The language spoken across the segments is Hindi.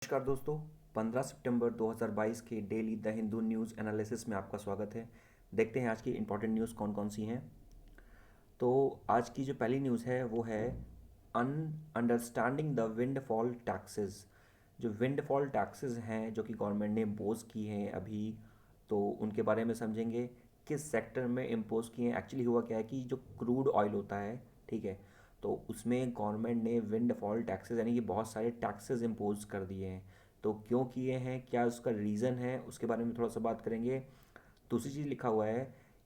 नमस्कार दोस्तों। 15 सितंबर 2022 के daily the Hindu news analysis में आपका स्वागत है। देखते हैं आज की इंपॉर्टेंट न्यूज़ कौन कौन सी हैं। तो आज की जो पहली न्यूज़ है वो है अन अंडरस्टैंडिंग द विंडफॉल टैक्सेस। जो विंडफॉल टैक्सेस हैं जो कि गवर्नमेंट ने इम्पोज किए हैं अभी, तो उनके बारे में समझेंगे। किस सेक्टर में इम्पोज किए हैं, एक्चुअली हुआ क्या है कि जो क्रूड ऑयल होता है, ठीक है, तो उसमें गवर्नमेंट ने विंडफॉल टैक्सेस यानी कि बहुत सारे टैक्सेस इम्पोज कर दिए हैं। तो क्यों किए हैं, क्या उसका रीज़न है, उसके बारे में थोड़ा सा बात करेंगे। दूसरी चीज़ लिखा हुआ है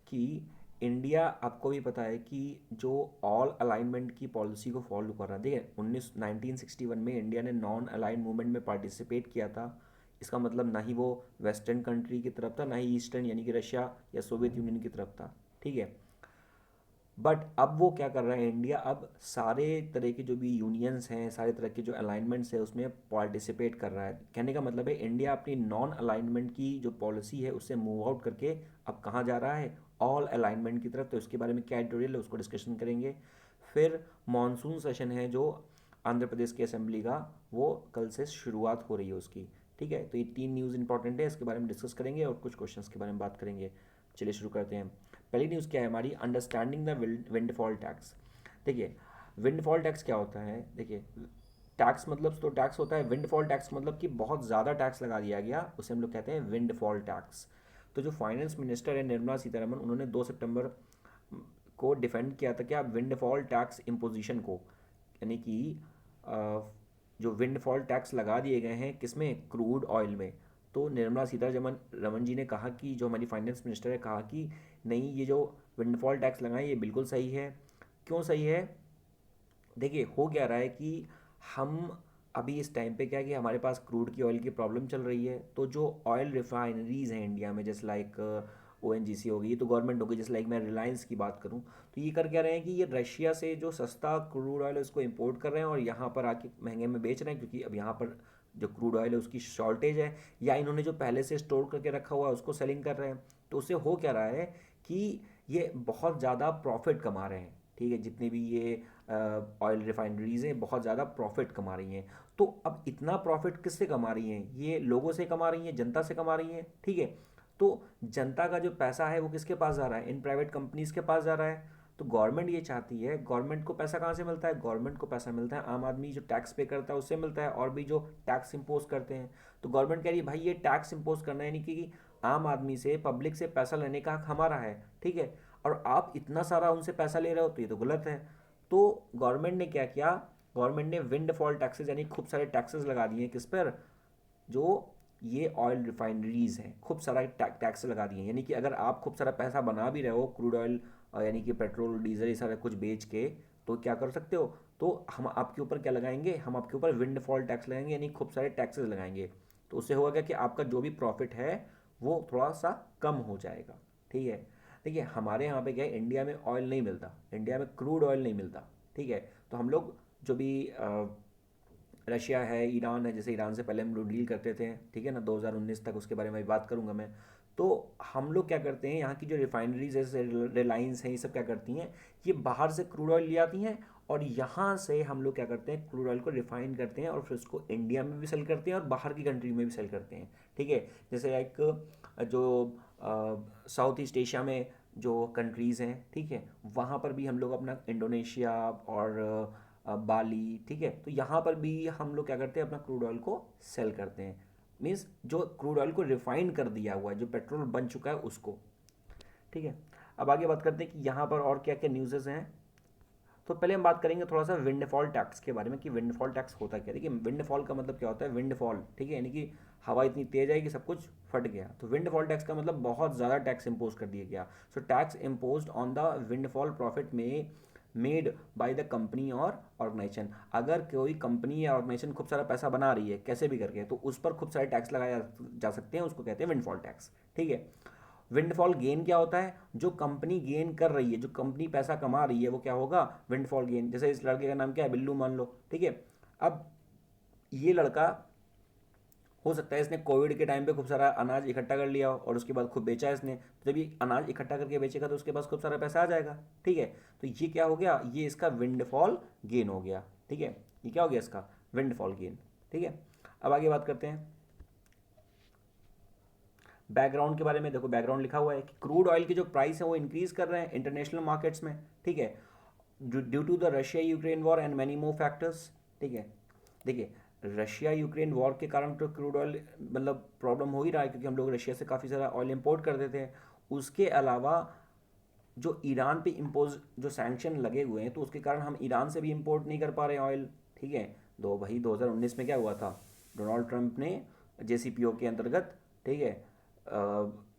कि इंडिया, आपको भी पता है कि जो ऑल अलाइनमेंट की पॉलिसी को फॉलो कर रहा है। देखिए 1961 में इंडिया ने नॉन अलाइन मूवमेंट में पार्टिसिपेट किया था। इसका मतलब ना ही वो वेस्टर्न कंट्री की तरफ था, ना ही ईस्टर्न यानी कि रशिया या सोवियत यूनियन की तरफ था, ठीक है। बट अब वो क्या कर रहा है इंडिया, अब सारे तरह के जो भी यूनियंस हैं, सारे तरह के जो अलाइनमेंट्स है उसमें पार्टिसिपेट कर रहा है। कहने का मतलब है इंडिया अपनी नॉन अलाइनमेंट की जो पॉलिसी है उससे मूव आउट करके अब कहाँ जा रहा है, ऑल अलाइनमेंट की तरफ। तो इसके बारे में क्या एडिटोरियल है उसको डिस्कशन करेंगे। फिर मॉनसून सेशन है जो आंध्र प्रदेश की असेंबली का, वो कल से शुरुआत हो रही है उसकी, ठीक है। तो ये तीन न्यूज़ इंपॉर्टेंट है, इसके बारे में डिस्कस करेंगे और कुछ क्वेश्चंस के बारे में बात करेंगे। चलिए शुरू करते हैं। पहली न्यूज़ क्या है हमारी, अंडरस्टैंडिंग द विंडफॉल टैक्स। देखिए विंडफॉल टैक्स क्या होता है, देखिए टैक्स मतलब तो टैक्स होता है, विंडफॉल टैक्स मतलब कि बहुत ज़्यादा टैक्स लगा दिया गया, उसे हम लोग कहते हैं विंडफॉल टैक्स। तो जो फाइनेंस मिनिस्टर है निर्मला सीतारमन, उन्होंने 2 सितंबर को डिफेंड किया था क्या, विंडफॉल टैक्स इम्पोजिशन को, यानी कि अ, जो विंडफॉल टैक्स लगा दिए गए हैं किसमें, क्रूड ऑयल में। तो निर्मला सीतारमन रमन जी ने कहा कि जो हमारी फाइनेंस मिनिस्टर है, कहा कि नहीं, ये जो विंडफॉल टैक्स लगाएं ये बिल्कुल सही है। क्यों सही है, देखिए हो क्या रहा है कि हम अभी इस टाइम पे क्या है कि हमारे पास क्रूड की ऑयल की प्रॉब्लम चल रही है। तो जो ऑयल रिफाइनरीज हैं इंडिया में, जैसे लाइक ONGC होगी, ये तो गवर्नमेंट होगी। जैसे लाइक मैं रिलायंस की बात करूं, तो ये कर क्या रहे हैं कि ये रशिया से जो सस्ता क्रूड ऑयल है उसको इंपोर्ट कर रहे हैं और यहाँ पर आके महंगे में बेच रहे हैं, क्योंकि अब यहाँ पर जो क्रूड ऑयल है उसकी शॉर्टेज है, या इन्होंने जो पहले से स्टोर करके रखा हुआ है उसको सेलिंग कर रहे हैं। तो उससे हो क्या रहा है कि ये बहुत ज़्यादा प्रॉफिट कमा रहे हैं, ठीक है। जितने भी ये ऑयल रिफाइनरीज हैं बहुत ज़्यादा प्रॉफिट कमा रही हैं। तो अब इतना प्रॉफिट किससे कमा रही हैं, ये लोगों से कमा रही हैं, जनता से कमा रही हैं, ठीक है। तो जनता का जो पैसा है वो किसके पास जा रहा है, इन प्राइवेट कंपनीज के पास जा रहा है। तो गवर्नमेंट ये चाहती है, गवर्नमेंट को पैसा कहाँ से मिलता है, गवर्नमेंट को पैसा मिलता है आम आदमी जो टैक्स पे करता है उससे मिलता है, और भी जो टैक्स इम्पोज करते हैं। तो गवर्नमेंट कह रही है भाई ये टैक्स इम्पोज करना है, यानी कि आम आदमी से, पब्लिक से पैसा लेने का हक हमारा है, ठीक है। और आप इतना सारा उनसे पैसा ले रहे हो तो ये तो गलत है। तो गवर्नमेंट ने क्या किया, गवर्नमेंट ने विंडफॉल टैक्सेस यानी खूब सारे टैक्सेस लगा दिए किस पर, जो ये ऑयल रिफाइनरीज हैं, खूब सारा टैक्स लगा दिए। यानी कि अगर आप खूब सारा पैसा बना भी रहे हो क्रूड ऑयल यानी कि पेट्रोल डीजल ये सारा कुछ बेच के, तो क्या कर सकते हो, तो हम आपके ऊपर क्या लगाएंगे, हम आपके ऊपर विंडफॉल टैक्स लगाएंगे, यानी खूब सारे टैक्सेस लगाएंगे। तो उससे होगा क्या कि आपका जो भी प्रॉफिट है वो थोड़ा सा कम हो जाएगा, ठीक है। देखिए हमारे यहाँ पे क्या है, इंडिया में ऑयल नहीं मिलता, इंडिया में क्रूड ऑयल नहीं मिलता, ठीक है। तो हम लोग जो भी रशिया है, ईरान है, जैसे ईरान से पहले हम लोग डील करते थे, ठीक है ना, 2019 तक, उसके बारे में भी बात करूंगा मैं। तो हम लोग क्या करते हैं, यहाँ की जो रिफाइनरीज जैसे रिलायंस हैं, ये सब क्या करती हैं, ये बाहर से क्रूड ऑयल ले आती हैं और यहाँ से हम लोग क्या करते हैं, क्रूड ऑयल को रिफाइन करते हैं और फिर उसको इंडिया में भी सेल करते हैं और बाहर की कंट्री में भी सेल करते हैं, ठीक है। जैसे एक जो साउथ ईस्ट एशिया में जो कंट्रीज़ हैं, ठीक है, वहाँ पर भी हम लोग अपना, इंडोनेशिया और बाली, ठीक है, तो यहाँ पर भी हम लोग क्या करते हैं, अपना क्रूड ऑयल को सेल करते हैं। मीन्स जो क्रूड ऑयल को रिफाइन कर दिया हुआ है, जो पेट्रोल बन चुका है उसको, ठीक है। अब आगे बात करते हैं कि यहाँ पर और क्या क्या न्यूज़ेस हैं। तो पहले हम बात करेंगे थोड़ा सा विंडफॉल टैक्स के बारे में कि विंडफॉल टैक्स होता क्या है। देखिए विंडफॉल का मतलब क्या होता है, विंडफॉल, ठीक है, यानी कि हवा इतनी तेज आई कि सब कुछ फट गया। तो विंडफॉल टैक्स का मतलब बहुत ज़्यादा टैक्स इम्पोज कर दिया गया। So tax impose on the windfall profit में मेड बाय द कंपनी और ऑर्गेनाइजेशन। अगर कोई कंपनी या ऑर्गेनाइजेशन खूब सारा पैसा बना रही है कैसे भी करके, तो उस पर खूब सारे टैक्स लगाए जा सकते हैं, उसको कहते हैं विंडफॉल टैक्स, ठीक है। विंडफॉल गेन क्या होता है, जो कंपनी गेन कर रही है, जो कंपनी पैसा कमा रही है, वो क्या होगा, विंडफॉल गेन। जैसे इस लड़के का नाम क्या है, बिल्लू मान लो, ठीक है। अब ये लड़का, हो सकता है इसने कोविड के टाइम पे खूब सारा अनाज इकट्ठा कर लिया और उसके बाद खूब बेचा इसने। तो जब ये अनाज इकट्ठा करके बेचेगा तो उसके पास खूब सारा पैसा आ जाएगा, ठीक है। तो ये क्या हो गया, ये इसका विंडफॉल गेन हो गया, ठीक है। ये क्या हो गया इसका, विंडफॉल गेन, ठीक है। अब आगे बात करते हैं बैकग्राउंड के बारे में। देखो बैकग्राउंड लिखा हुआ है कि क्रूड ऑयल की जो प्राइस है वो इंक्रीज कर रहे हैं इंटरनेशनल मार्केट्स में, ठीक है, due to the Russia Ukraine war and many more factors, ठीक है। देखिए रशिया यूक्रेन वॉर के कारण तो क्रूड ऑयल मतलब प्रॉब्लम हो ही रहा है, क्योंकि हम लोग रशिया से काफ़ी सारा ऑयल इंपोर्ट करते थे। उसके अलावा जो ईरान पे इम्पोज जो सैंक्शन लगे हुए हैं, तो उसके कारण हम ईरान से भी इंपोर्ट नहीं कर पा रहे हैं ऑयल, ठीक है। दो भाई 2019 में क्या हुआ था, डोनाल्ड ट्रंप ने JCPO के अंतर्गत, ठीक है,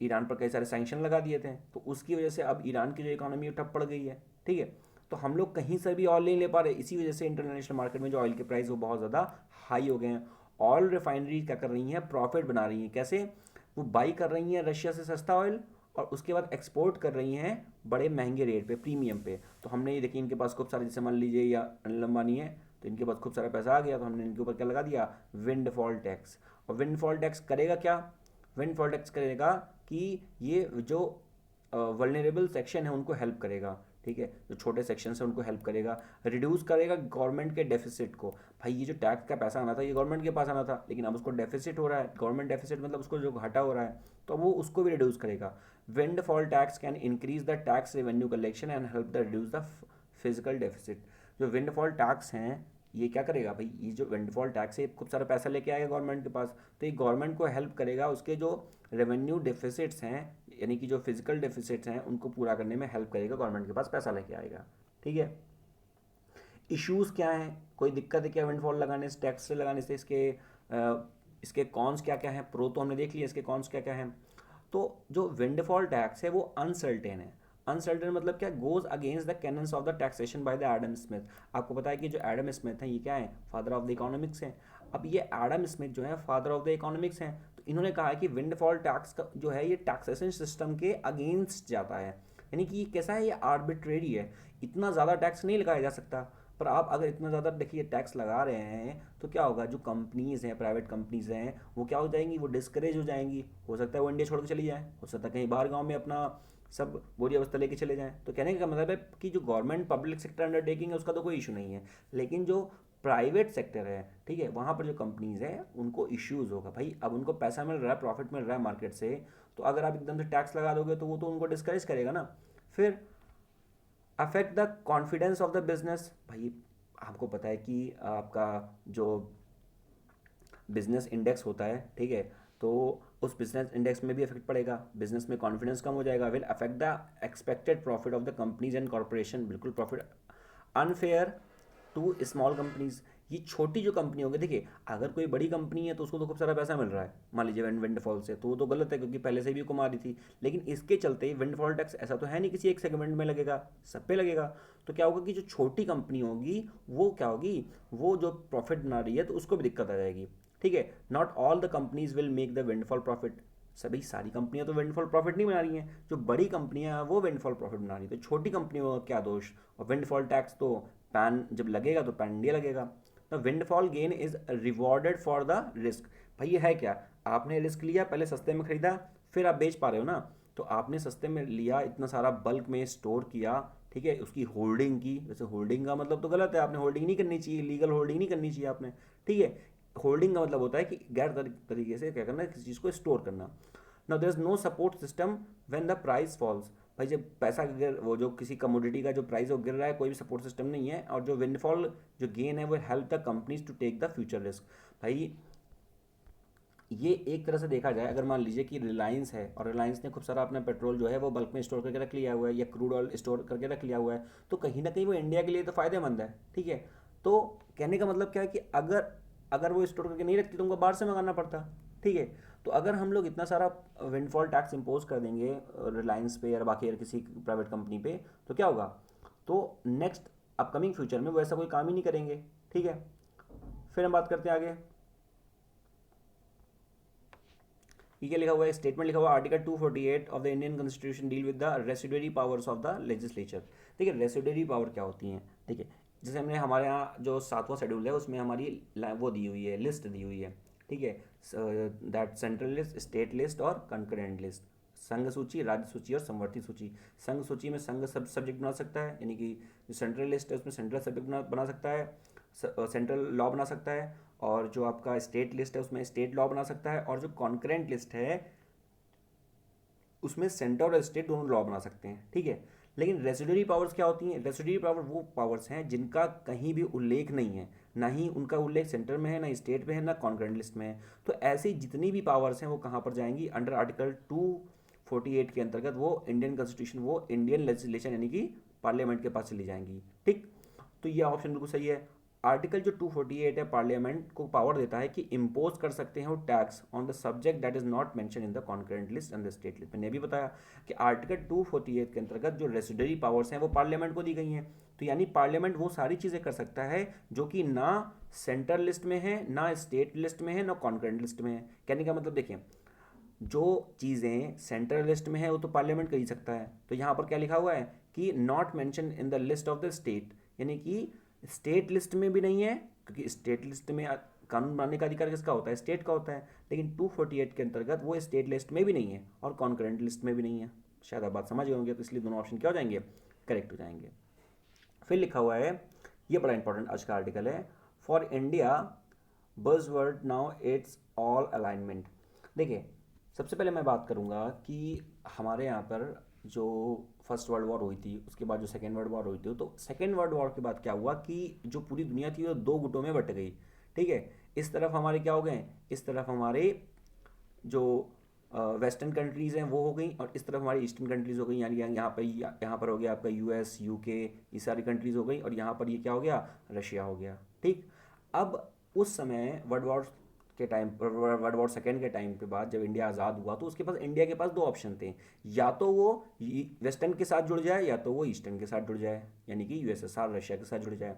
ईरान पर कई सारे सैंक्शन लगा दिए थे, तो उसकी वजह से अब ईरान की जो इकोनॉमी है ठप पड़ गई है, ठीक है। तो हम लोग कहीं से भी ऑयल नहीं ले पा रहे, इसी वजह से इंटरनेशनल मार्केट में जो ऑयल के प्राइस वो बहुत ज़्यादा हाई हो गए हैं। ऑयल रिफाइनरी क्या कर रही हैं, प्रॉफिट बना रही हैं। कैसे? वो बाई कर रही हैं रशिया से सस्ता ऑयल और उसके बाद एक्सपोर्ट कर रही हैं बड़े महंगे रेट पे, प्रीमियम पे। तो हमने ये देखिए इनके पास खूब सारे, जैसे मान लीजिए या अनिल अंबानी है, तो इनके पास खूब सारा पैसा आ गया, तो हमने इनके ऊपर क्या लगा दिया, विंडफॉल टैक्स। और विंडफॉल टैक्स करेगा क्या, विंडफॉल टैक्स करेगा कि ये जो वल्नरेबल सेक्शन है उनको हेल्प करेगा, ठीक है, जो छोटे सेक्शन है उनको हेल्प करेगा, रिड्यूस करेगा गवर्नमेंट के डेफिसिट को। भाई ये जो टैक्स का पैसा आना था ये गवर्नमेंट के पास आना था, लेकिन अब उसको डेफिसिट हो रहा है, गवर्नमेंट डेफिसिट मतलब उसको जो घाटा हो रहा है, तो वो उसको भी रिड्यूस करेगा। Windfall tax can increase the tax revenue collection and help the reduce the physical deficit. जो विंडफॉल टैक्स हैं ये क्या करेगा भाई, ये जो विंडफॉल टैक्स है खूब सारा पैसा लेके आएगा गवर्नमेंट के पास, तो ये गवर्नमेंट को हेल्प करेगा उसके जो रेवेन्यू डेफिसिट्स हैं, यानी कि जो फिजिकल डेफिसिट्स हैं उनको पूरा करने में हेल्प करेगा, गवर्नमेंट के पास पैसा लेके आएगा, ठीक है। इश्यूज़ क्या हैं, कोई दिक्कत है क्या विंडफॉल लगाने से, टैक्स से लगाने से? इसके कॉन्स क्या क्या हैं, प्रो तो हमने देख लिया, इसके कॉन्स क्या क्या हैं। तो जो विंडफॉल टैक्स है वो अनसर्टेन है। अनसर्टेन मतलब क्या, goes against the cannons of the taxation by the Adam Smith. आपको पता है कि जो एडम स्मिथ हैं ये क्या है, फादर ऑफ द इकोनॉमिक्स हैं। अब ये एडम स्मिथ जो है फादर ऑफ द इकोनॉमिक्स हैं, तो इन्होंने कहा है कि विंडफॉल टैक्स का जो है ये टैक्सेशन सिस्टम के अगेंस्ट जाता है, यानी कि ये कैसा है, ये आर्बिट्रेरी है, इतना ज़्यादा टैक्स नहीं लगाया जा सकता। पर आप अगर इतना ज़्यादा देखिए टैक्स लगा रहे हैं तो क्या होगा, जो कंपनीज़ हैं, प्राइवेट कंपनीज़ हैं, वो क्या हो जाएंगी, वो डिस्करेज हो जाएंगी। हो सकता है वो इंडिया छोड़ के चली जाए, हो सकता है कहीं बाहर गांव में अपना सब बोरिया बस्ता लेके चले जाएं। तो कहने का मतलब है कि जो गवर्नमेंट पब्लिक सेक्टर अंडरटेकिंग है उसका तो कोई इशू नहीं है, लेकिन जो प्राइवेट सेक्टर है, ठीक है, वहाँ पर जो कंपनीज़ हैं उनको इश्यूज़ होगा। भाई अब उनको पैसा मिल रहा है, प्रॉफिट मिल रहा है मार्केट से, तो अगर आप एकदम से टैक्स लगा दोगे तो वो तो उनको डिस्करेज करेगा ना। फिर affect the confidence of the business. भाई आपको पता है कि आपका जो बिजनेस इंडेक्स होता है, ठीक है, तो उस बिजनेस इंडेक्स में भी इफेक्ट पड़ेगा, बिजनेस में कॉन्फिडेंस कम हो जाएगा, will affect the expected profit of the companies and corporation. बिल्कुल profit unfair to small companies. ये छोटी जो कंपनी होगी, देखिए अगर कोई बड़ी कंपनी है तो उसको तो खूब सारा पैसा मिल रहा है, मान लीजिए विंडफॉल से, तो वो तो गलत है क्योंकि पहले से भी कमा रही थी। लेकिन इसके चलते विंडफॉल टैक्स ऐसा तो है नहीं किसी एक सेगमेंट में लगेगा, सब पे लगेगा। तो क्या होगा कि जो छोटी कंपनी होगी वो क्या होगी, वो जो प्रॉफिट बना रही है तो उसको भी दिक्कत आ जाएगी, ठीक है। Not all the companies will make the windfall profit. सभी सारी कंपनियां तो विंडफॉल प्रॉफिट नहीं बना रही हैं, जो बड़ी कंपनियां हैं वो विंडफॉल प्रॉफिट बना रही है, तो छोटी कंपनियों का क्या दोष। और विंडफॉल टैक्स तो पैन जब लगेगा तो पैन इंडिया लगेगा। The windfall gain is rewarded for the risk. भाई ये है क्या, आपने रिस्क लिया, पहले सस्ते में खरीदा, फिर आप बेच पा रहे हो ना, तो आपने सस्ते में लिया, इतना सारा बल्क में स्टोर किया, ठीक है, उसकी होल्डिंग की। वैसे होल्डिंग का मतलब तो गलत है, आपने होल्डिंग नहीं करनी चाहिए, लीगल होल्डिंग नहीं करनी चाहिए आपने, ठीक है। होल्डिंग का मतलब होता है कि गैर तरीके से क्या करना है, किसी चीज़ को स्टोर करना। Now there is no support system when the price falls. भाई जब पैसा गिर, वो जो किसी कमोडिटी का जो प्राइस है वो गिर रहा है, कोई भी सपोर्ट सिस्टम नहीं है। और जो विंडफॉल जो गेन है वो help the companies to take the future risk. भाई ये एक तरह से देखा जाए, अगर मान लीजिए कि रिलायंस है और रिलायंस ने खूब सारा अपना पेट्रोल जो है वो बल्क में स्टोर करके रख लिया हुआ है, या क्रूड ऑयल स्टोर करके रख लिया हुआ है, तो कहीं ना कहीं वो इंडिया के लिए तो फ़ायदेमंद है, ठीक है। तो कहने का मतलब क्या है कि अगर अगर वो स्टोर करके नहीं रखती तो उनको बाहर से मंगाना पड़ता, ठीक है। तो अगर हम लोग इतना सारा विंडफॉल टैक्स इम्पोज कर देंगे रिलायंस पे या बाकी किसी प्राइवेट कंपनी पे, तो क्या होगा, तो नेक्स्ट अपकमिंग फ्यूचर में वो ऐसा कोई काम ही नहीं करेंगे, ठीक है। फिर हम बात करते हैं आगे, ये क्या लिखा हुआ है, स्टेटमेंट लिखा हुआ है, article 248 of the Indian constitution deal with the residuary powers of the legislature. देखिए रेसिडुअरी पावर क्या होती हैं, देखिए जैसे हमने हमारे यहाँ जो 7वां शेड्यूल है उसमें हमारी वो दी हुई है, लिस्ट दी हुई है, ठीक है, that central list, state list और कंकरेंट लिस्ट। संघ सूची, राज्य सूची और समवर्ती सूची। संघ सूची में संघ सब सब्जेक्ट बना सकता है, यानी कि जो सेंट्रल लिस्ट है उसमें सेंट्रल सब्जेक्ट बना सकता है, सेंट्रल लॉ बना सकता है। और जो आपका स्टेट लिस्ट है उसमें स्टेट लॉ बना सकता है, और जो कॉन्करेंट लिस्ट है उसमें सेंटर और स्टेट दोनों लॉ बना सकते हैं, ठीक है। लेकिन रेसिडुअरी पावर्स क्या होती हैं? रेसिडुअरी पावर वो पावर्स हैं जिनका कहीं भी उल्लेख नहीं है, ना ही उनका उल्लेख सेंटर में है, ना स्टेट में है, ना कॉन्करेंट लिस्ट में है। तो ऐसी जितनी भी पावर्स हैं वो कहाँ पर जाएंगी? अंडर आर्टिकल 248 के अंतर्गत वो इंडियन कॉन्स्टिट्यूशन, वो इंडियन लेजिस्लेशन यानी कि पार्लियामेंट के पास चली जाएंगी, ठीक। तो ये ऑप्शन बिल्कुल सही है। आर्टिकल जो 248 है पार्लियामेंट को पावर देता है कि इम्पोज कर सकते हैं वो tax on the subject that is not mention in the concurrent list and the state list. मैंने भी बताया कि आर्टिकल 248 के अंतर्गत जो रेसिडरी पावर्स हैं वो पार्लियामेंट को दी गई हैं। तो यानी पार्लियामेंट वो सारी चीज़ें कर सकता है जो कि ना सेंट्रल लिस्ट में है, ना स्टेट लिस्ट में है, ना कॉन्करेंट लिस्ट में है। कहने का मतलब देखिए, जो चीज़ें सेंट्रल लिस्ट में है वो तो पार्लियामेंट कर ही सकता है। तो यहाँ पर क्या लिखा हुआ है कि not mention in the list of the state, यानी कि स्टेट लिस्ट में भी नहीं है, क्योंकि स्टेट लिस्ट में कानून बनाने का अधिकार किसका होता है? स्टेट का होता है। लेकिन 248 के अंतर्गत वो स्टेट लिस्ट में भी नहीं है और कॉन्करेंट लिस्ट में भी नहीं है। शायद आप बात समझ गए होंगे, तो इसलिए दोनों ऑप्शन क्या हो जाएंगे? करेक्ट हो जाएंगे। फिर लिखा हुआ है, ये बड़ा इंपॉर्टेंट आज का आर्टिकल है, for India buzzword now it's all alignment. देखिए, सबसे पहले मैं बात करूंगा कि हमारे यहाँ पर जो फर्स्ट वर्ल्ड वॉर हुई थी, उसके बाद जो सेकेंड वर्ल्ड वॉर हुई थी, तो सेकेंड वर्ल्ड वॉर के बाद क्या हुआ कि जो पूरी दुनिया थी वो दो गुटों में बट गई, ठीक है। इस तरफ हमारे क्या हो गए? इस तरफ हमारे जो वेस्टर्न कंट्रीज़ हैं वो हो गई, और इस तरफ हमारी ईस्टर्न कंट्रीज़ हो गई, यानी यहाँ पर हो गया आपका यूएस, यूके, ये सारी कंट्रीज़ हो गई, और यहाँ पर ये क्या हो गया? रशिया हो गया, ठीक। अब उस समय वर्ल्ड वॉर सेकेंड के टाइम के बाद जब इंडिया आज़ाद हुआ, तो उसके पास इंडिया के पास दो ऑप्शन थे, या तो वो वेस्टर्न के साथ जुड़ जाए या तो वो ईस्टर्न के साथ जुड़ जाए, यानी कि यूएसएसआर रशिया के साथ जुड़ जाए।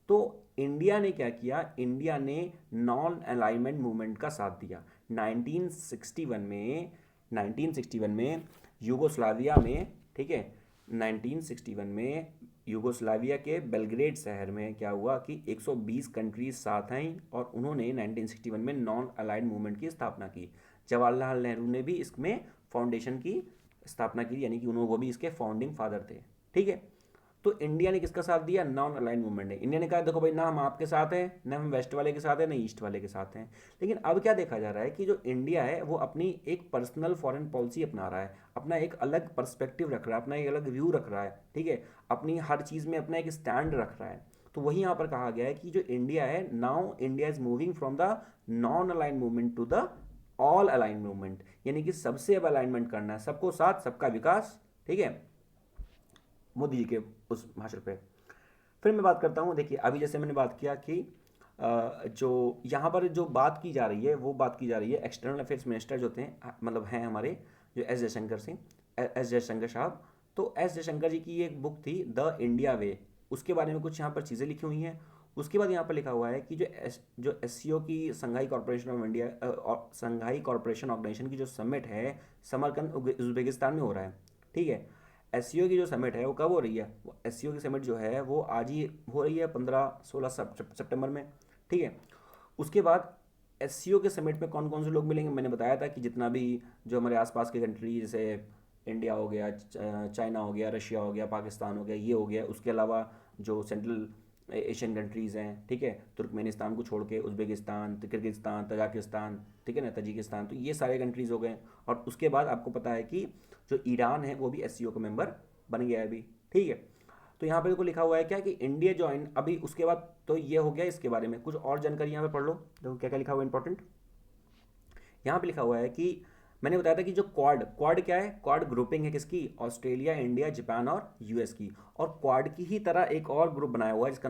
तो इंडिया ने क्या किया? इंडिया ने नॉन अलाइनमेंट मूवमेंट का साथ दिया। 1961 में यूगोस्लाविया में, ठीक है, 1961 में यूगोस्लाविया के बेलग्रेड शहर में क्या हुआ कि 120 कंट्रीज साथ आई और उन्होंने 1961 में नॉन अलाइड मूवमेंट की स्थापना की। जवाहरलाल नेहरू ने भी इसमें फाउंडेशन की स्थापना की, यानी कि उन्होंने, वो भी इसके फाउंडिंग फादर थे, ठीक है। तो इंडिया ने किसका साथ दिया? नॉन अलाइन मूवमेंट ने। इंडिया ने कहा देखो भाई, ना हम आपके साथ हैं, ना हम वेस्ट वाले के साथ हैं, ना ईस्ट वाले के साथ हैं। लेकिन अब क्या देखा जा रहा है कि जो इंडिया है वो अपनी एक पर्सनल फॉरेन पॉलिसी अपना रहा है, अपना एक अलग पर्सपेक्टिव रख रहा है, अपना एक अलग व्यू रख रहा है, ठीक है, अपनी हर चीज़ में अपना एक स्टैंड रख रहा है। तो वही यहाँ पर कहा गया है कि जो इंडिया है, now India is moving from the non align movement to the all align movement, यानी कि सबसे अब अलाइनमेंट करना है, सबको साथ, सबका विकास, ठीक है, मोदी जी के उस भाषण पे। फिर मैं बात करता हूँ, देखिए अभी जैसे मैंने बात किया कि जो यहाँ पर जो बात की जा रही है वो बात की जा रही है एक्सटर्नल अफेयर्स मिनिस्टर जो थे, मतलब हैं हमारे जो एस जयशंकर साहब। तो एस जयशंकर जी की एक बुक थी द इंडिया वे, उसके बारे में कुछ यहाँ पर चीज़ें लिखी हुई हैं। उसके बाद यहाँ पर लिखा हुआ है कि जो एस की Shanghai corporation of India, Shanghai corporation organisation की जो समिट है समरकंद उज्बेकिस्तान में हो रहा है, ठीक है। एस की जो समिट है वो कब हो रही है? वो एस की समिट जो है वो आज ही हो रही है, 15-16 सितंबर में, ठीक है। उसके बाद एस के समिट में कौन कौन से लोग मिलेंगे? मैंने बताया था कि जितना भी जो हमारे आसपास के कंट्री, जैसे इंडिया हो गया, चाइना हो गया, रशिया हो गया, पाकिस्तान हो गया, ये हो गया। उसके अलावा जो सेंट्रल एशियन कंट्रीज़ हैं, ठीक है, तुर्कमेनिस्तान को छोड़ के उज्बेकिस्तान, किर्गिस्तान, तजाकिस्तान, ठीक है ना, तजिकिस्तान, तो ये सारे कंट्रीज़ हो गए। और उसके बाद आपको पता है कि जो ईरान है वो भी एस का मेंबर बन गया है अभी, ठीक है। तो यहाँ पे देखो लिखा हुआ है क्या कि इंडिया ज्वाइन अभी, उसके बाद तो ये हो गया। इसके बारे में कुछ और जानकारी यहाँ पे पढ़ लो, देखो क्या क्या लिखा हुआ है इंपॉर्टेंट। यहाँ पे लिखा हुआ है कि मैंने बताया था कि जो क्वाड, क्वाड क्या है? क्वाड ग्रुपिंग है किसकी? ऑस्ट्रेलिया, इंडिया, जापान और यूएस की। और क्वाड की ही तरह एक और ग्रुप बनाया हुआ है जिसका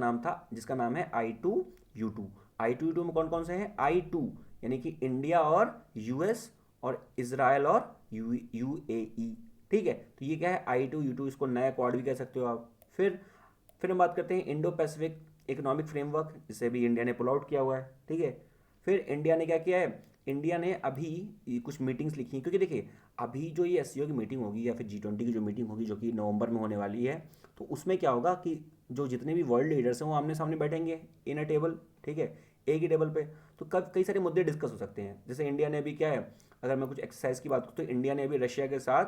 नाम है I2U2। I2U2 में कौन कौन से हैं? I2 यानी कि इंडिया और यूएस और इसराइल और यूएई, ठीक है। तो ये क्या है? I2U2, इसको नया क्वाड भी कह सकते हो आप। फिर हम बात करते हैं इंडो पैसिफिक इकोनॉमिक फ्रेमवर्क, जिसे भी इंडिया ने पुल आउट किया हुआ है, ठीक है। फिर इंडिया ने क्या किया है? इंडिया ने अभी कुछ मीटिंग्स लिखी हैं, क्योंकि देखिए अभी जो ये एस की मीटिंग होगी या फिर G20 की जो मीटिंग होगी जो कि नवंबर में होने वाली है, तो उसमें क्या होगा कि जो जितने भी वर्ल्ड लीडर्स हैं वो आमने सामने बैठेंगे इन अ टेबल, ठीक है, एक ही टेबल पे। तो कब कई सारे मुद्दे डिस्कस हो सकते हैं। जैसे इंडिया ने अभी क्या है, अगर मैं कुछ एक्सरसाइज की बात करूँ तो इंडिया ने अभी रशिया के साथ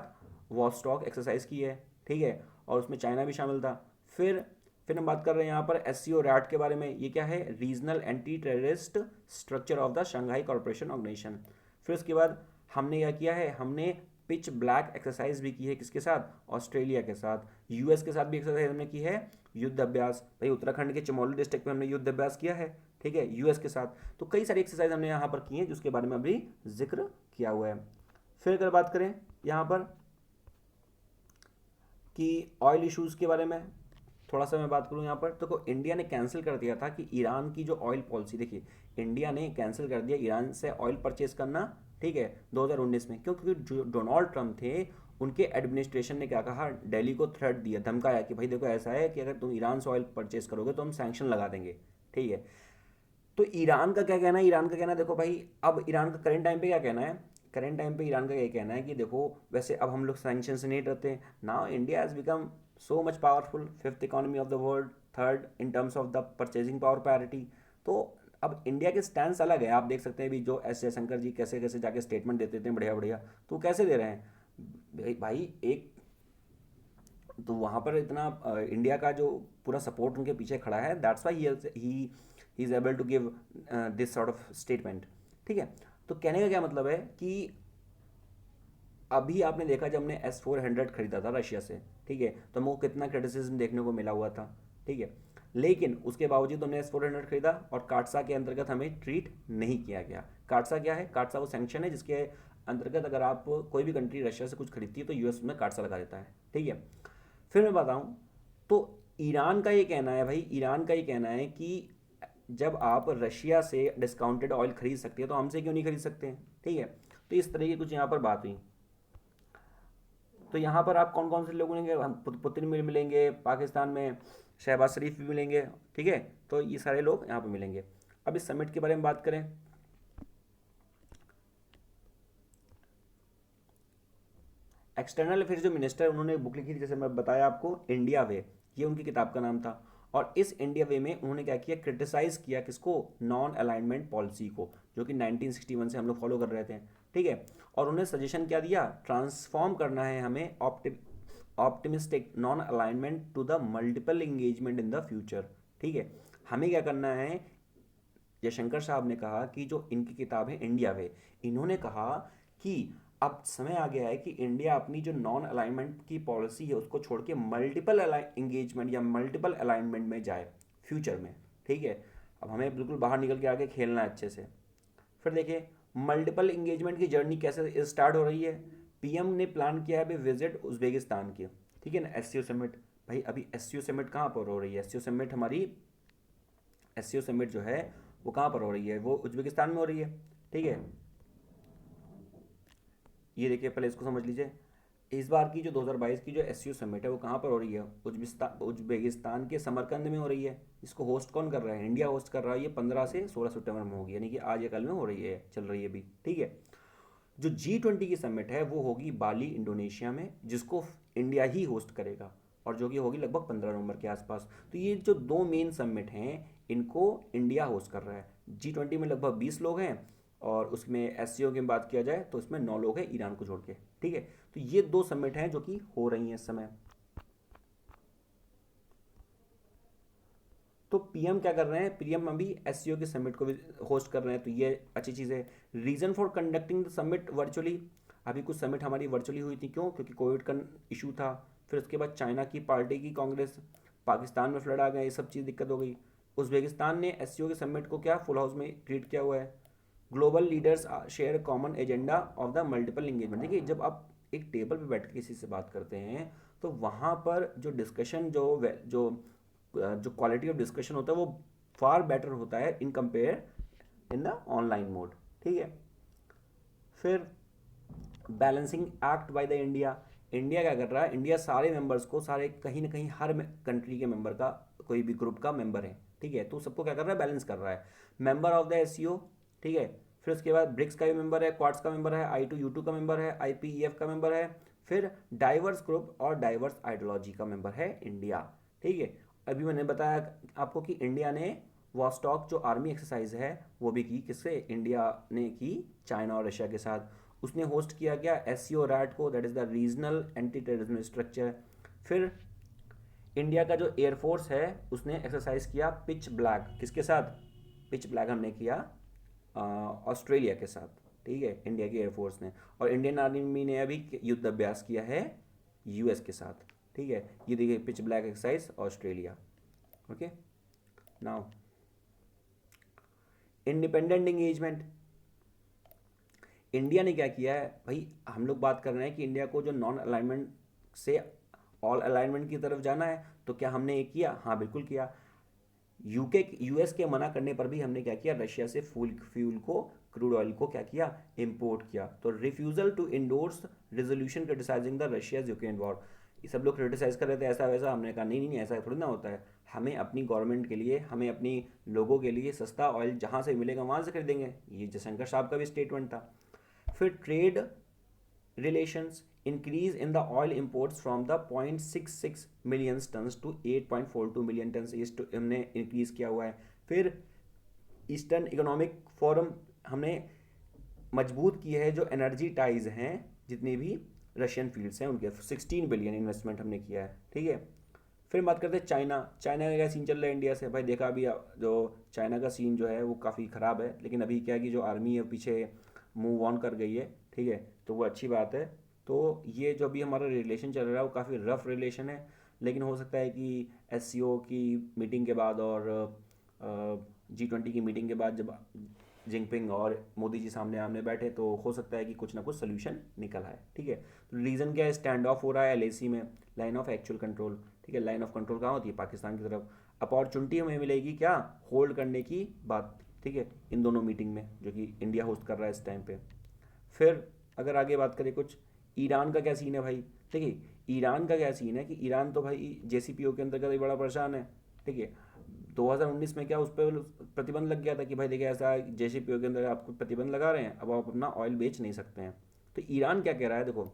वॉस्टॉक एक्सरसाइज की है, ठीक है, और उसमें चाइना भी शामिल था। फिर फिर हम बात कर रहे हैं यहाँ पर एससीओ रैट के बारे में। ये क्या है? Regional anti terrorist structure of the Shanghai corporation organisation. फिर उसके बाद हमने क्या किया है? हमने पिच ब्लैक एक्सरसाइज भी की है। किसके साथ? ऑस्ट्रेलिया के साथ। यूएस के साथ भी एक्सरसाइज हमने की है, युद्ध अभ्यास। भाई उत्तराखंड के चमोली डिस्ट्रिक्ट में हमने युद्ध अभ्यास किया है, ठीक है, यूएस के साथ। तो कई सारी एक्सरसाइज हमने यहाँ पर की है जिसके बारे में अभी जिक्र किया हुआ है। फिर अगर बात करें यहाँ पर कि ऑयल इश्यूज़ के बारे में थोड़ा सा मैं बात करूँ यहाँ पर, तो इंडिया ने कैंसिल कर दिया था कि ईरान की जो ऑयल पॉलिसी, देखिए इंडिया ने कैंसिल कर दिया ईरान से ऑयल परचेज करना, ठीक है, 2019 में। क्यों? क्योंकि जो डोनाल्ड ट्रंप थे उनके एडमिनिस्ट्रेशन ने क्या कहा? दिल्ली को थ्रेट दिया, धमकाया कि भाई देखो ऐसा है कि अगर तुम ईरान से ऑयल परचेज करोगे तो हम सैंक्शन लगा देंगे, ठीक है। तो ईरान का क्या कहना है? ईरान का कहना है, देखो भाई अब ईरान का करंट टाइम पे क्या कहना है? करंट टाइम पे ईरान का ये कहना है कि देखो वैसे अब हम लोग सैंक्शन से नहीं डरते, now India has become so much powerful, fifth economy of the world, third in terms of the purchasing power parity. तो अब इंडिया के स्टैंड अलग है। आप देख सकते हैं भी जो एस जयशंकर जी कैसे कैसे जाके स्टेटमेंट देते थे बढ़िया बढ़िया, तो कैसे दे रहे हैं भाई एक, तो वहाँ पर इतना इंडिया का जो पूरा सपोर्ट उनके पीछे खड़ा है, that's why he is able to give this sort of statement, ठीक है। तो कहने का क्या मतलब है कि अभी आपने देखा जब हमने S-400 खरीदा था रशिया से, ठीक है, तो हमको कितना क्रिटिसिज्म देखने को मिला हुआ था, ठीक है, लेकिन उसके बावजूद हमने S-400 खरीदा और काटसा के अंतर्गत हमें ट्रीट नहीं किया गया। काटसा क्या है? काटसा वो सैंक्शन है जिसके अंतर्गत अगर आप कोई भी कंट्री रशिया से कुछ खरीदती है तो यूएस में काटसा लगा देता है, ठीक है। फिर मैं बताऊं तो ईरान का ये कहना है, भाई ईरान का ये कहना है कि जब आप रशिया से डिस्काउंटेड ऑयल खरीद सकते हैं तो हमसे क्यों नहीं खरीद सकते हैं, ठीक है। तो इस तरह की कुछ यहाँ पर बात हुई। तो यहाँ पर आप कौन कौन से लोग मिलेंगे? हम पुतिन भी मिलेंगे, पाकिस्तान में शहबाज शरीफ भी मिलेंगे, ठीक है। तो ये सारे लोग यहाँ पर मिलेंगे। अब इस समिट के बारे में बात करें, एक्सटर्नल अफेयर्स जो मिनिस्टर उन्होंने बुक लिखी थी, जैसे मैं बताया आपको, इंडिया वे, ये उनकी किताब का नाम था। और इस इंडिया वे में उन्होंने क्या किया? क्रिटिसाइज किया किसको? नॉन अलाइनमेंट पॉलिसी को, जो कि 1961 से हम लोग फॉलो कर रहे थे, ठीक है। और उन्हें सजेशन क्या दिया? ट्रांसफॉर्म करना है हमें optimistic non alignment to the multiple engagement in the future, ठीक है। हमें क्या करना है? जयशंकर साहब ने कहा कि जो इनकी किताब है इंडिया वे, इन्होंने कहा कि अब समय आ गया है कि इंडिया अपनी जो नॉन अलाइनमेंट की पॉलिसी है उसको छोड़ के मल्टीपल इंगेजमेंट या मल्टीपल अलाइनमेंट में जाए फ्यूचर में, ठीक है। अब हमें बिल्कुल बाहर निकल के आगे खेलना है अच्छे से। फिर देखिए मल्टीपल इंगेजमेंट की जर्नी कैसे स्टार्ट हो रही है। पीएम ने प्लान किया है अभी विजिट उज्बेकिस्तान की, ठीक है ना, एससीओ समिट। भाई अभी एससीओ समिट कहाँ पर हो रही है? एससीओ समिट हमारी, एससीओ समिट जो है वो कहाँ पर हो रही है? वो उज्बेकिस्तान में हो रही है, ठीक है। ये देखिए पहले इसको समझ लीजिए। इस बार की जो 2022 की जो एससीओ समिट है वो कहाँ पर हो रही है? उज्बेकिस्तान के समरकंद में हो रही है। इसको होस्ट कौन कर रहा है? इंडिया होस्ट कर रहा है। ये 15 से 16 सितंबर में होगी, यानी कि आज या कल में हो रही है, चल रही है अभी, ठीक है। जो G20 की समिट है वो होगी बाली इंडोनेशिया में, जिसको इंडिया ही होस्ट करेगा, और जो कि होगी लगभग 15 नवंबर के आसपास। तो ये जो दो मेन समिट हैं इनको इंडिया होस्ट कर रहा है। G20 में लगभग 20 लोग हैं, और उसमें एससीओ की बात किया जाए तो इसमें 9 लोग हैं ईरान को छोड़ के, ठीक है। तो ये दो समिट हैं जो कि हो रही हैं इस समय। तो पीएम क्या कर रहे हैं? पीएम अभी एससीओ के समिट को भी होस्ट कर रहे हैं, तो ये अच्छी चीज़ है। Reason for conducting the summit virtually, अभी कुछ समिट हमारी वर्चुअली हुई थी, क्यों? क्योंकि कोविड का इशू था। फिर उसके बाद चाइना की पार्टी की कांग्रेस, पाकिस्तान में फ्लड आ गया, ये सब चीज़ दिक्कत हो गई। उज्बेकिस्तान ने एससीओ के समिट को क्या फुल हाउस में ट्रीट किया हुआ है। Global leaders share common agenda of the multiple engagement. देखिए जब आप एक टेबल पे बैठ के किसी से बात करते हैं तो वहाँ पर जो डिस्कशन जो जो क्वालिटी ऑफ डिस्कशन होता है वो फार बेटर होता है in compare in the online mode, ठीक है। फिर balancing act by the India, India क्या कर रहा है? इंडिया सारे मेंबर्स को, सारे कहीं ना कहीं हर कंट्री के मेंबर का, कोई भी ग्रुप का मेंबर है, ठीक है, तो सबको क्या कर रहा है? बैलेंस कर रहा है। मेंबर ऑफ द एससीओ, ठीक है। फिर उसके बाद ब्रिक्स का भी मेंबर है, क्वाड्स का मेंबर है, I2U2 का मेंबर है, IPEF का मेंबर है। फिर डाइवर्स ग्रुप और डाइवर्स आइडियोलॉजी का मेंबर है इंडिया, ठीक है। अभी मैंने बताया आपको कि इंडिया ने वॉस्टॉक जो आर्मी एक्सरसाइज है वो भी की, किससे? इंडिया ने की चाइना और रशिया के साथ। उसने होस्ट किया गया एससीओ रैट को, that is the regional anti terrorism structure. फिर इंडिया का जो एयरफोर्स है उसने एक्सरसाइज किया पिच ब्लैक, किसके साथ? पिच ब्लैक हमने किया ऑस्ट्रेलिया के साथ, ठीक है, इंडिया की एयरफोर्स ने। और इंडियन आर्मी ने अभी युद्ध अभ्यास किया है यूएस के साथ, ठीक है। ये देखिए pitch black exercise Australia. Okay, now independent engagement. India ने क्या किया है भाई, हम लोग बात कर रहे हैं कि इंडिया को जो नॉन अलाइनमेंट से ऑल अलाइनमेंट की तरफ जाना है, तो क्या हमने ये किया? हाँ बिल्कुल किया। यूके यूएस के मना करने पर भी हमने क्या किया, रशिया से फ्यूल को, क्रूड ऑयल को क्या किया, इंपोर्ट किया। तो refusal to endorse resolution criticising the Russia's Ukraine war. ये सब लोग क्रिटिसाइज कर रहे थे ऐसा वैसा, हमने कहा नहीं नहीं नहीं, ऐसा थोड़ी ना होता है। हमें अपनी गवर्नमेंट के लिए, हमें अपनी लोगों के लिए सस्ता ऑयल जहाँ से मिलेगा वहाँ से खरीदेंगे। ये जयशंकर साहब का भी स्टेटमेंट था। फिर trade relations increase in the oil imports from the 0.66 million tons to 8.42 million tons इस हमने इंक्रीज किया हुआ है। फिर ईस्टर्न इकोनॉमिक फोरम हमने मजबूत की है, जो एनर्जी टाइज हैं जितनी भी रशियन फील्ड्स हैं उनके 16 बिलियन इन्वेस्टमेंट हमने किया है, ठीक है। फिर बात करते हैं चाइना। चाइना का क्या सीन चल रहा है इंडिया से? भाई देखा अभी जो चाइना का सीन जो है वो काफ़ी ख़राब है, लेकिन अभी क्या है कि जो आर्मी है पीछे मूव ऑन कर गई है, ठीक है, तो वो अच्छी बात है। तो ये जो अभी हमारा रिलेशन चल रहा है वो काफ़ी रफ रिलेशन है, लेकिन हो सकता है कि एससीओ की मीटिंग के बाद और G20 की मीटिंग के बाद जब जिनपिंग और मोदी जी सामने आमने बैठे तो हो सकता है कि कुछ ना कुछ सोल्यूशन निकल आए, ठीक है। तो रीज़न क्या है? स्टैंड ऑफ हो रहा है एलएसी में, लाइन ऑफ एक्चुअल कंट्रोल, ठीक है। लाइन ऑफ कंट्रोल कहाँ होती है? पाकिस्तान की तरफ। अपॉर्चुनिटी हमें मिलेगी क्या? होल्ड करने की बात, ठीक है, इन दोनों मीटिंग में जो कि इंडिया होस्ट कर रहा है इस टाइम पे। फिर अगर आगे बात करें कुछ, ईरान का क्या सीन है भाई? देखिए ईरान का क्या सीन है कि ईरान तो भाई जेसीपीओ के अंतर्गत ही बड़ा परेशान है, ठीक है। 2019 में क्या उस पर प्रतिबंध लग गया था कि भाई देखिए ऐसा जेसीपीओ के अंदर आपको प्रतिबंध लगा रहे हैं, अब आप अपना ऑयल बेच नहीं सकते हैं। तो ईरान क्या कह रहा है? देखो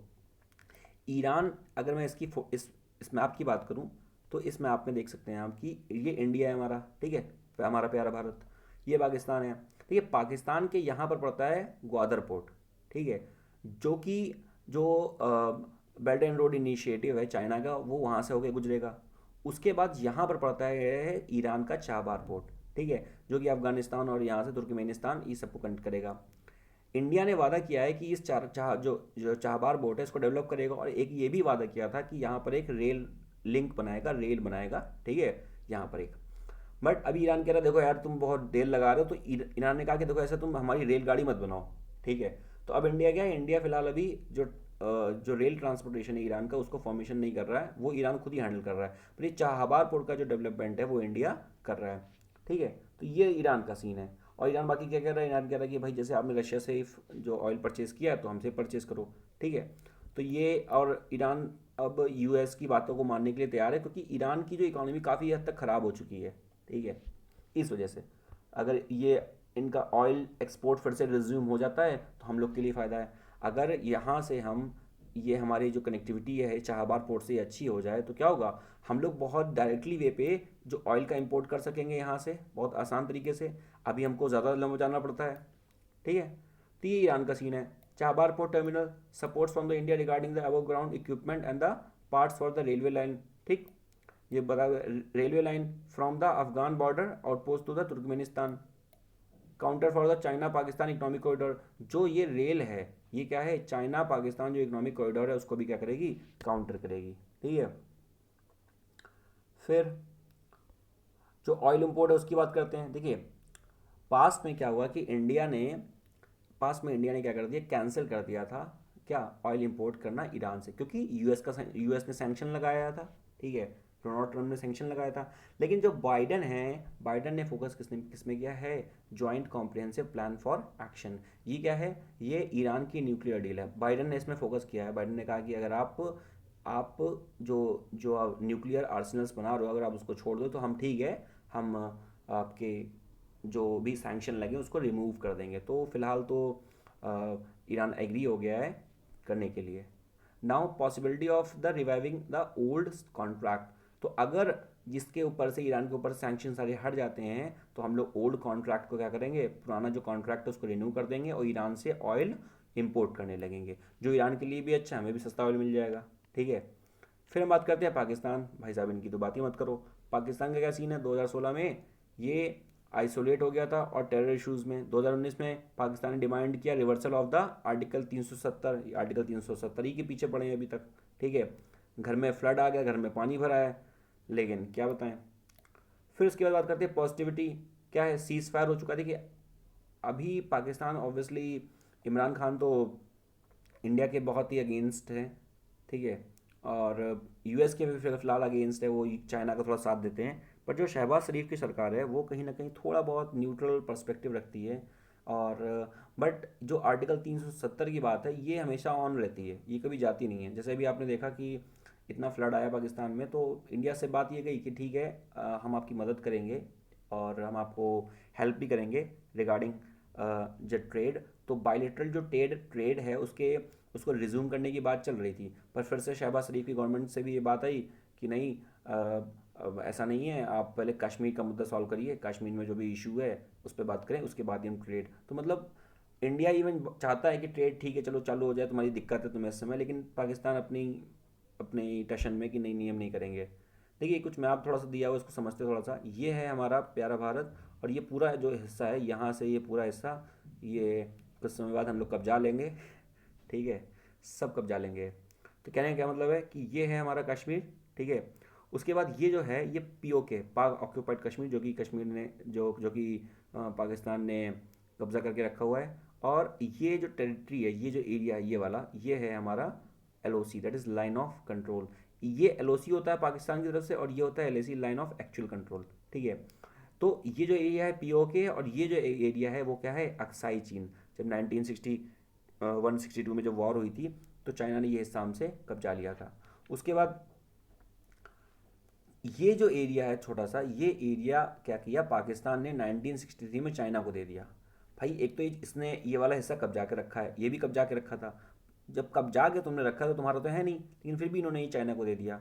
ईरान, अगर मैं इस मैप की बात करूं तो इस मैप में देख सकते हैं आप कि ये इंडिया है हमारा, ठीक है, हमारा प्यारा भारत। ये पाकिस्तान है, ठीक है। पाकिस्तान के यहाँ पर पड़ता है ग्वादर पोर्ट, ठीक है, जो कि जो बेल्ट एंड रोड इनिशिएटिव है चाइना का, वो वहाँ से होकर गुजरेगा। उसके बाद यहाँ पर पड़ता है ईरान का चाबार पोर्ट, ठीक है, जो कि अफगानिस्तान और यहाँ से तुर्कमेनिस्तान ये सबको कनेक्ट करेगा। इंडिया ने वादा किया है कि इस जो चाहबार बोट है इसको डेवलप करेगा, और एक ये भी वादा किया था कि यहाँ पर एक रेल लिंक बनाएगा, रेल बनाएगा, ठीक है, यहाँ पर एक। बट अभी ईरान कह रहा है देखो यार तुम बहुत देर लगा रहे हो, तो ईरान ने कहा कि देखो ऐसा तुम हमारी रेलगाड़ी मत बनाओ, ठीक है। तो अब इंडिया क्या है, इंडिया फिलहाल अभी जो रेल ट्रांसपोर्टेशन है ईरान का उसको फॉर्मेशन नहीं कर रहा है, वो ईरान खुद ही हैंडल कर रहा है। पर ये चाहबार पोर्ट का जो डेवलपमेंट है वो इंडिया कर रहा है, ठीक है। तो ये ईरान का सीन है। और ईरान बाकी क्या कह रहा है? ईरान कह रहा है कि भाई जैसे आपने रशिया से जो ऑयल परचेज़ किया तो हमसे परचेज़ करो, ठीक है। तो ये, और ईरान अब यूएस की बातों को मानने के लिए तैयार है, क्योंकि ईरान की जो इकोनॉमी काफ़ी हद तक ख़राब हो चुकी है, ठीक है। इस वजह से अगर ये इनका ऑयल एक्सपोर्ट फिर से रिज्यूम हो जाता है तो हम लोग के लिए फ़ायदा है। अगर यहाँ से हम, ये हमारी जो कनेक्टिविटी है चाहबार पोर्ट से अच्छी हो जाए तो क्या होगा, हम लोग बहुत डायरेक्टली वे पे जो ऑयल का इंपोर्ट कर सकेंगे यहाँ से बहुत आसान तरीके से। अभी हमको ज़्यादा लंबा जाना पड़ता है, ठीक है। तो ये ईरान का सीन है। Chabahar port terminal supports from the India regarding the above ground equipment and the parts for the railway line, ठीक। ये बता, railway line from the Afghan border outpost to the Turkmenistan, counter for the China Pakistan economic corridor. जो ये रेल है ये क्या है, चाइना पाकिस्तान जो इकोनॉमिक कॉरिडोर है उसको भी क्या करेगी, काउंटर करेगी, ठीक है। फिर जो ऑयल इंपोर्ट है उसकी बात करते हैं। देखिए पास्ट में क्या हुआ कि इंडिया ने क्या कर दिया, कैंसिल कर दिया था क्या, ऑयल इंपोर्ट करना ईरान से, क्योंकि यूएस ने सैंक्शन लगाया था, ठीक है, डोनाल्ड ट्रम्प ने सैंक्शन लगाया था। लेकिन जो बाइडन है, बाइडन ने फोकस किसमें किया है, joint comprehensive plan for action. ये क्या है, ये ईरान की न्यूक्लियर डील है, बाइडन ने इसमें फोकस किया है। बाइडन ने कहा कि अगर आप जो जो आप न्यूक्लियर आर्सेनल्स बना रहे हो अगर आप उसको छोड़ दो तो हम, ठीक है, हम आपके जो भी सैंक्शन लगे उसको रिमूव कर देंगे। तो फिलहाल तो ईरान एग्री हो गया है करने के लिए। Now possibility of the reviving the old contract. तो अगर जिसके ऊपर से ईरान के ऊपर सैंक्शन सारे हट जाते हैं तो हम लोग ओल्ड कॉन्ट्रैक्ट को क्या करेंगे, पुराना जो कॉन्ट्रैक्ट है उसको रिन्यू कर देंगे और ईरान से ऑयल इंपोर्ट करने लगेंगे, जो ईरान के लिए भी अच्छा है, हमें भी सस्ता ऑयल मिल जाएगा, ठीक है। फिर हम बात करते हैं पाकिस्तान। भाई साहब इनकी तो बात ही मत करो। पाकिस्तान का क्या सीन है, 2016 में ये आइसोलेट हो गया था और टेरर इश्यूज़ में 2019 में पाकिस्तान ने डिमांड किया reversal of the article 370। Article 370 ही के पीछे पड़े हैं अभी तक। ठीक है, घर में फ्लड आ गया, घर में पानी भरा है, लेकिन क्या बताएं। फिर उसके बाद बात करते हैं पॉजिटिविटी। क्या है, सीज फायर हो चुका है। देखिए अभी पाकिस्तान ऑब्वियसली, इमरान खान तो इंडिया के बहुत ही अगेंस्ट हैं, ठीक है, और यूएस के भी फिलहाल अगेंस्ट है, वो चाइना का थोड़ा साथ देते हैं। पर जो शहबाज शरीफ की सरकार है वो कहीं ना कहीं थोड़ा बहुत न्यूट्रल पर्सपेक्टिव रखती है। और बट जो आर्टिकल 370 की बात है ये हमेशा ऑन रहती है, ये कभी जाती नहीं है। जैसे अभी आपने देखा कि इतना फ्लड आया पाकिस्तान में, तो इंडिया से बात ये गई कि ठीक है, हम आपकी मदद करेंगे और हम आपको हेल्प भी करेंगे रिगार्डिंग जो ट्रेड। तो बायलेटरल जो ट्रेड ट्रेड है उसके उसको रिज्यूम करने की बात चल रही थी, पर फिर से शहबाज शरीफ की गवर्नमेंट से भी ये बात आई कि नहीं, अब ऐसा नहीं है, आप पहले कश्मीर का मुद्दा सॉल्व करिए, कश्मीर में जो भी इशू है उस पर बात करें, उसके बाद ही हम ट्रेड। तो मतलब इंडिया इवन चाहता है कि ट्रेड ठीक है चलो चालू हो जाए, तुम्हारी दिक्कत है तुम्हें इस समय, लेकिन पाकिस्तान अपनी अपनी टशन में कि नहीं नियम नहीं करेंगे। देखिए कुछ मैप थोड़ा सा दिया हुआ, इसको समझते थोड़ा सा। ये है हमारा प्यारा भारत, और ये पूरा जो हिस्सा है यहाँ से ये पूरा हिस्सा, ये कुछ समय बाद हम लोग कब्जा लेंगे, ठीक है, सब कब्जा लेंगे। तो कहने का क्या मतलब है कि ये है हमारा कश्मीर, ठीक है। उसके बाद ये जो है ये पीओके, पाक ऑक्यूपाइड कश्मीर, जो कि कश्मीर ने जो कि पाकिस्तान ने कब्जा करके रखा हुआ है। और ये जो टेरिटरी है, ये जो एरिया है ये वाला, ये है हमारा LOC, that is line of control. ये एलओसी होता है पाकिस्तान की तरफ से, और ये होता है LAC, line of actual control, ठीक है। तो ये जो एरिया है पीओके, और ये जो एरिया है वो क्या है, अक्साई चीन। जब 162 में जब वॉर हुई थी तो चाइना ने ये हिस्सा हमसे कब्जा लिया था। उसके बाद ये जो एरिया है छोटा सा, ये एरिया क्या किया पाकिस्तान ने 1963 में चाइना को दे दिया। भाई एक तो इसने ये वाला हिस्सा कब्जा के रखा है, ये भी कब्जा के रखा था। जब कब्जा के तुमने रखा तो तुम्हारा तो है नहीं, लेकिन फिर भी इन्होंने ये चाइना को दे दिया।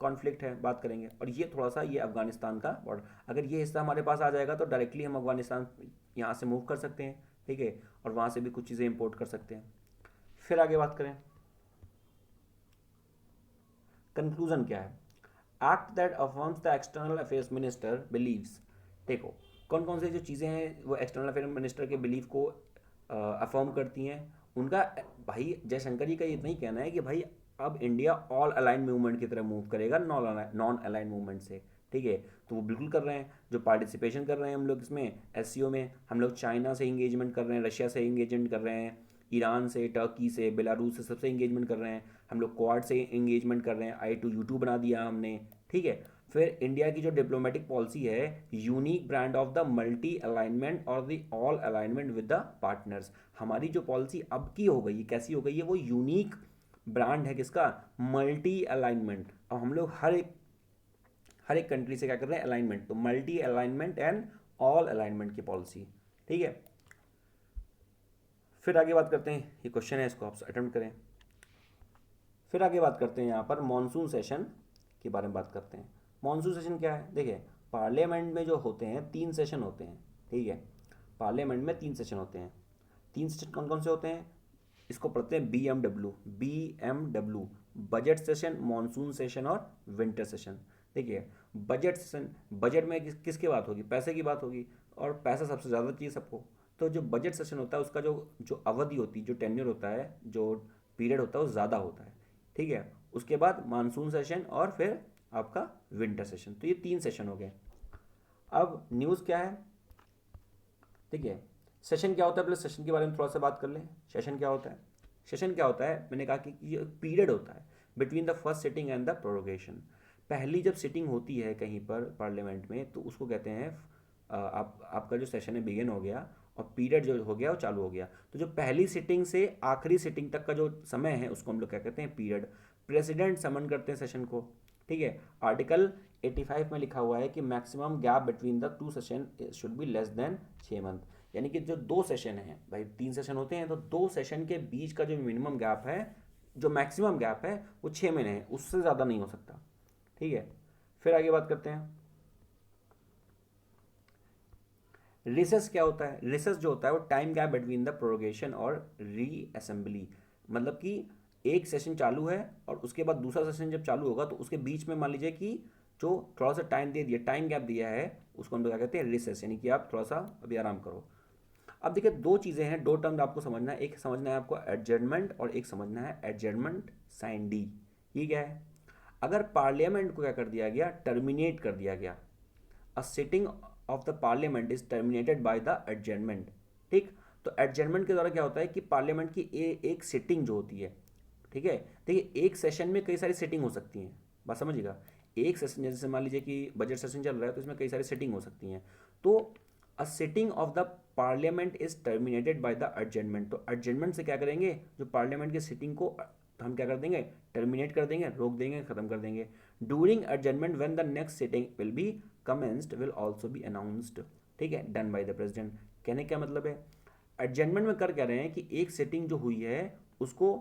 कॉन्फ्लिक्ट है, बात करेंगे। और ये थोड़ा सा ये अफगानिस्तान का बॉर्डर, अगर ये हिस्सा हमारे पास आ जाएगा तो डायरेक्टली हम अफगानिस्तान यहाँ से मूव कर सकते हैं, ठीक है, और वहाँ से भी कुछ चीज़ें इंपोर्ट कर सकते हैं। फिर आगे बात करें, कंक्लूजन क्या है। Act that affirms the external affairs minister believes. देखो कौन कौन से जो चीज़ें हैं वो एक्सटर्नल अफेयर मिनिस्टर के बिलीव को अफर्म करती हैं। उनका, भाई जयशंकर जी का इतना ही कहना है कि भाई अब इंडिया ऑल अलाइन मूवमेंट की तरफ मूव करेगा, नॉन अलाइन मूवमेंट से, ठीक है। तो वो बिल्कुल कर रहे हैं, जो पार्टिसिपेशन कर रहे हैं हम लोग इसमें एससीओ में, हम लोग चाइना से इंगेजमेंट कर रहे हैं, रशिया से इंगेजमेंट कर रहे हैं, ईरान से, टर्की से, बेलारूस से, सबसे इंगेजमेंट कर रहे हैं। हम लोग क्वाड से इंगेजमेंट कर रहे हैं, I2U2 बना दिया हमने, ठीक है। फिर इंडिया की जो डिप्लोमेटिक पॉलिसी है, unique brand of the multi alignment और the all alignment with the partners. हमारी जो पॉलिसी अब की हो गई है, कैसी हो गई है, वो यूनिक ब्रांड है किसका, मल्टी अलाइनमेंट। अब हम लोग हर एक कंट्री से क्या कर रहे हैं, अलाइनमेंट। तो multi alignment and all alignment की पॉलिसी, ठीक है। फिर आगे बात करते हैं, ये क्वेश्चन है इसको आप अटेम्प्ट करें। फिर आगे बात करते हैं यहाँ पर मॉनसून सेशन के बारे में बात करते हैं। मॉनसून सेशन क्या है, देखिए पार्लियामेंट में जो होते हैं 3 सेशन होते हैं, ठीक है। पार्लियामेंट में 3 सेशन होते हैं। 3 सेशन कौन कौन से होते हैं, इसको पढ़ते हैं BMW। Budget session, monsoon session और विंटर सेशन। देखिए बजट सेशन, बजट में किसकी बात होगी, पैसे की बात होगी, और पैसा सबसे ज़्यादा चाहिए सबको। तो जो बजट सेशन होता है उसका जो जो अवधि होती है, जो टेन्योर होता है, जो पीरियड होता है वो ज़्यादा होता है, ठीक है। उसके बाद मानसून सेशन और फिर आपका विंटर सेशन। तो ये 3 सेशन हो गए। अब न्यूज़ क्या है, देखिए सेशन क्या होता है, पहले सेशन के बारे में थोड़ा सा बात कर लें। सेशन क्या होता है, सेशन क्या होता है, मैंने कहा कि ये पीरियड होता है between the first sitting and the prorogation. पहली जब सिटिंग होती है कहीं पर पार्लियामेंट में तो उसको कहते हैं आपका जो सेशन है बिगिन हो गया, और पीरियड जो हो गया वो चालू हो गया। तो जो पहली सिटिंग से आखिरी सिटिंग तक का जो समय है उसको हम लोग क्या कहते हैं, पीरियड। प्रेसिडेंट समन करते हैं सेशन को, ठीक है। आर्टिकल 85 में लिखा हुआ है कि maximum gap between the 2 session should be less than 6 month. यानी कि जो 2 सेशन हैं, भाई 3 सेशन होते हैं, तो 2 सेशन के बीच का जो मिनिमम गैप है, जो मैक्सिमम गैप है वो 6 महीने है, उससे ज़्यादा नहीं हो सकता, ठीक है। फिर आगे बात करते हैं, रिसेस क्या होता है। रिसेस जो होता है वो time gap between the prorogation और री असेंबली। मतलब कि एक सेशन चालू है और उसके बाद दूसरा सेशन जब चालू होगा तो उसके बीच में मान लीजिए कि जो थोड़ा सा टाइम दे दिया, टाइम गैप दिया है, उसको हम लोग क्या कहते हैं, रिसेस, यानी कि आप थोड़ा सा अभी आराम करो। अब देखिए दो चीज़ें हैं, दो टर्म आपको समझना है, एक समझना है आपको एडजर्नमेंट और एक समझना है एडजर्नमेंट साइन डी। ये क्या है? अगर पार्लियामेंट को क्या कर दिया गया, टर्मिनेट कर दिया गया, a sitting of the parliament is terminated by the adjournment. ठीक, तो एडजर्नमेंट के द्वारा क्या होता है कि पार्लियामेंट की एक सिटिंग जो होती है, ठीक है, देखिए एक सेशन में कई सारी सेटिंग हो सकती हैं, बात समझिएगा। एक सेशन जैसे मान लीजिए कि बजट सेशन चल रहा है तो इसमें कई सारी सेटिंग हो सकती हैं, तो a sitting of the parliament is terminated by the adjournment. तो एडजर्नमेंट से क्या करेंगे, जो पार्लियामेंट की सिटिंग को तो हम क्या कर देंगे, टर्मिनेट कर देंगे, रोक देंगे, खत्म कर देंगे। During adjournment when the next sitting will be commenced will also be announced, ठीक है, डन बाय द प्रेसिडेंट। कहने क्या मतलब है, एडजर्नमेंट में कर क्या रहे हैं कि एक सिटिंग जो हुई है उसको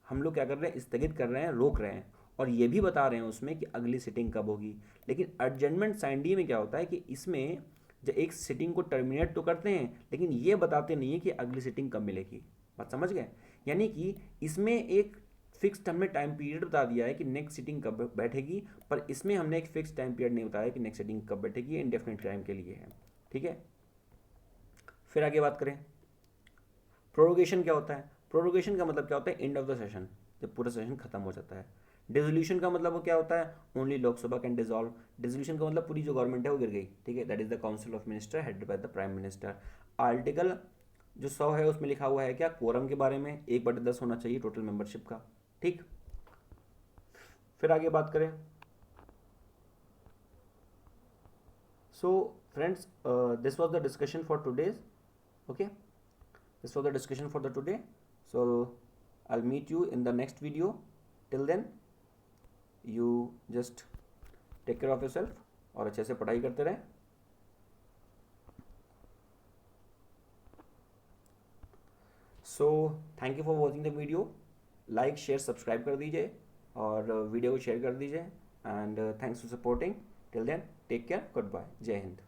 हम लोग क्या कर रहे हैं, स्थगित कर रहे हैं, रोक रहे हैं, और ये भी बता रहे हैं उसमें कि अगली सिटिंग कब होगी। लेकिन एडजर्नमेंट साइन डी में क्या होता है कि इसमें जब एक सिटिंग को टर्मिनेट तो करते हैं लेकिन ये बताते नहीं है कि अगली सिटिंग कब मिलेगी। बात समझ गए? यानी कि इसमें एक फिक्स हमने टाइम पीरियड बता दिया है कि नेक्स्ट सिटिंग कब बैठेगी, पर इसमें हमने एक फिक्स टाइम पीरियड नहीं बताया कि नेक्स्ट सिटिंग कब बैठेगी, इंडेफिनिट टाइम के लिए है। ठीक है, फिर आगे बात करें, प्रोरोगेशन क्या होता है? प्रोरोगेशन का मतलब क्या होता है, एंड ऑफ द सेशन, जब पूरा सेशन खत्म हो जाता है। डिसोल्यूशन का मतलब वो क्या होता है, only Lok Sabha can dissolve. Dissolution का मतलब पूरी जो गवर्नमेंट है वो गिर गई, ठीक है, that is the council of minister headed by the prime minister. Article जो 100 है उसमें लिखा हुआ है क्या, कोरम के बारे में 1/10 होना चाहिए टोटल मेंबरशिप का। ठीक, फिर आगे बात करें, so friends this was the discussion for today's, okay, this was the discussion for the today. So I'll meet you in the next video. Till then you just take care of yourself और अच्छे से पढ़ाई करते रहें। So thank you for watching the video. Like share subscribe कर दीजिए और वीडियो को शेयर कर दीजिए, and thanks for supporting. Till then take care, goodbye, जय हिंद।